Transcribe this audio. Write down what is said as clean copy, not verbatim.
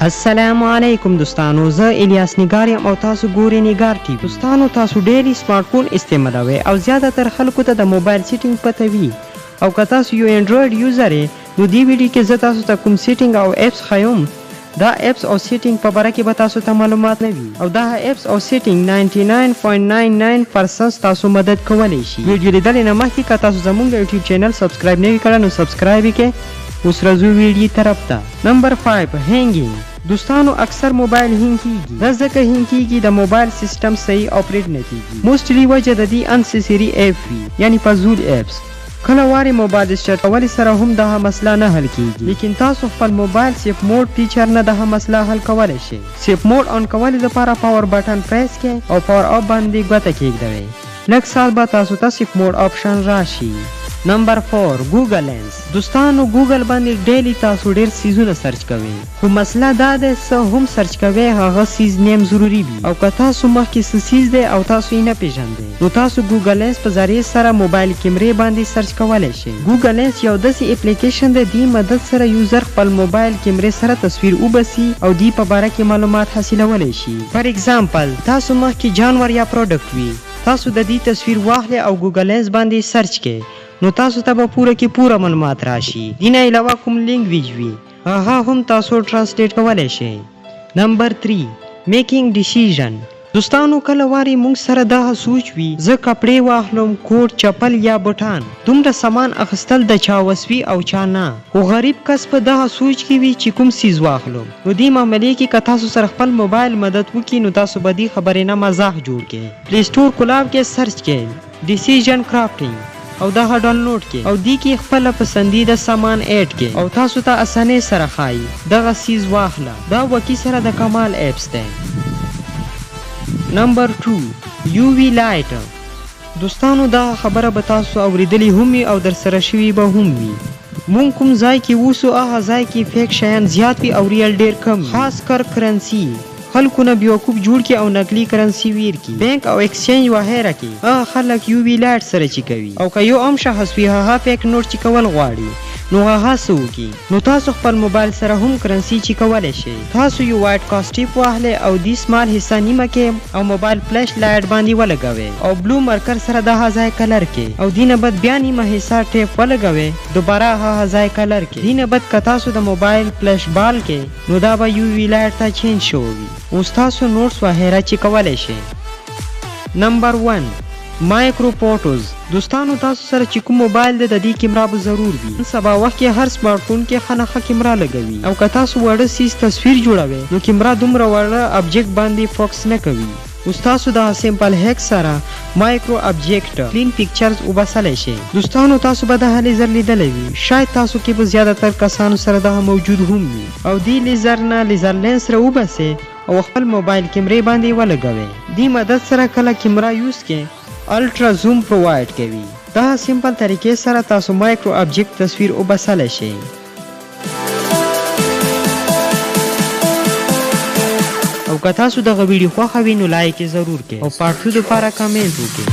السلام علیکم دوستانو، زه الیاس نگار یم او تاسو ګورئ نگار ټي وي. دوستانو تاسو ډېری سمارټ فون استعمالوئ او زیاتره خلکو ته د موبایل سیټینګ پته وي او که تاسو یو انډرایډ یوزر یې نو دې ویډیو کې زه تاسو ته کوم سیټینګ او اپس ښیم. دا اپس او سیټینګ په باره کې به تاسو ته معلومات نه وي او دا اپس او سیټینګ 99.99% تاسو مدد کولی شي. ویډیو لیدلې نه مخکې که تاسو زموږ د یوټیوب چینل سبسکرایب نه وي کړی نو سبسکرایب یې کړئ. اوس راځو ویډیو طرف ته. نمبر 5 هینګینګ. دوستانو اکثر موبایل هینګ کیږي. دا ځکه هینګ کیږي د موبایل سیستم صحیح اپریټ نه کیږي. موسټلی وجه د دې انسیسری اپ وي، یعنی فضول اپس. کله واري موبایل سٹارټ کولو سره هم دغه مسله نه حل کیږي، لیکن تاسو خپل موبایل سیف موډ فیچر نه دغه مسله حل کولی شئ. سیف موډ آن کولو لپاره پاور بټن پریس کړئ او پاور اپ باندې ګوته کیږدئ. لږ سال به تاسو ته سیف موډ آپشن راشي. نمبر 4 ګوګل لینس. دوستانو ګوګل باندې ډیلی تاسو ډیر سیزونه سرچ کوئ، خو مسله دا ده څه هم سرچ کوئ هغه سیز نیم ضروري وي او که تاسو مخکې څه سیز دی او تاسو یې نه پیژندئ نو تاسو ګوګل لینس په ذریعې سره موبایل کیمرې باندې سرچ کولی شئ. ګوګل لینس یو داسې اپلیکیشن دی دې مدد سره یوزر خپل موبایل کیمرې سره تصویر وباسي او دې په باره کې معلومات حاصلولی شي. فار ایگزامپل تاسو مخکې جانور یا پروډکټ وي، تاسو د دې تصویر واخلئ او ګوګل لینس باندې سرچ کړئ نو تاسو ته به پوره معلومات راشي. دینه علاوه کوم لینګویج وي هغه هم تاسو ټرانسلیټ کولی شئ. نمبر 3 میکینګ ډیسیژن. دوستانو کله واري موږ سره دغه سوچ وي زه کپړې واخلم، کوټ، چپل یا بوټان. دومره سامان اخیستل د چا وس وي او چا نه، خو غریب کس په دغه سوچ کې وي چې کوم سیز واخلم. نو دې معاملې کې که تاسو سره خپل موبایل مدد وکړي نو تاسو به دې خبرې نه مزاح جوړ کړئ. پلی سټور کلاب کې سرچ کړئ ډیسیژن کرافټینګ او دغه ډاونلوډ کړئ او دې کې خپل پسندیده سامان اډ کړئ او تاسو ته اسانۍ سره ښایي دغه سیز واخله. دا وکی سره د کمال اپس دی. نمبر 2 یو وی لایټ. دوستانو دا خبره به تاسو اوریدلی هم وي او در سره شوي به هم وي. مونږ کوم ځای کې اوسو هغه ځای کې فیک شیان زیات وي او ریل ډیر کم، خاص کر کرنسي. خلکو نه بیوقوف جوړ کی او نقلی کرنسی ویر کی. بینک او ایکسچینج وغیره کی خلک یو وی لایټ سره چی کوي او که یو عام شخص وي هغه فیک نوټ چی کول غواړي نو هغه څه وکړي. نو تاسو خپل موبایل سره هم کرنسی چی کولی شئ. تاسو یو وایټ کاسټیپ واخلئ او دې سمال حصہ نیمه کې او موبایل فلیش لایټ باندې ولګوئ او بلو مارکر سره دغه ځای کلر کې او دینه بعد بیا نیمه حصہ ټیپ ولګوئ، دوباره هغه ځای کلر کې. دینه بعد که تاسو د موبایل فلیش بال کې نو دا به یو وی لایټ ته چینج شوی. اوس تاسو نوټس وغیره چی کولی شئ. نمبر 1 مایکرو فوټوز. دوستانو تاسو سره چې کوم موبایل دی د دې کیمرا به ضرور وي. سبا وخت کې هر سمارټ فون کې ښه کیمرا لګوي او که تاسو وړه سیز تصویر جوړوئ نو کیمرا دومره وړه ابجیکټ باندې فوکس نه کوي. اوس تاسو د سیمپل هیک سره مایکرو ابجیکټ کلین پکچرز وباسلی شئ. دوستانو تاسو به دغه لیزر لیدلی وي، شاید تاسو کې به زیاتره کسانو سره دغه موجود هم وي او دې لیزر نه لیزر لینس سره وباسئ او خپل موبایل کیمرې باندې ولګوئ. دې مدد سره کله کیمرا یوز کړئ الټرا زوم پرووایډ کوي. دا سیمپل طریقې سره تاسو مایکرو ابجیکټ تصویر وباسلی شئ. او که تاسو دغه ویډیو خوښه وي نو لایک یې ضرور کړئ او پارت 2 لپاره کمنټ وکړئ.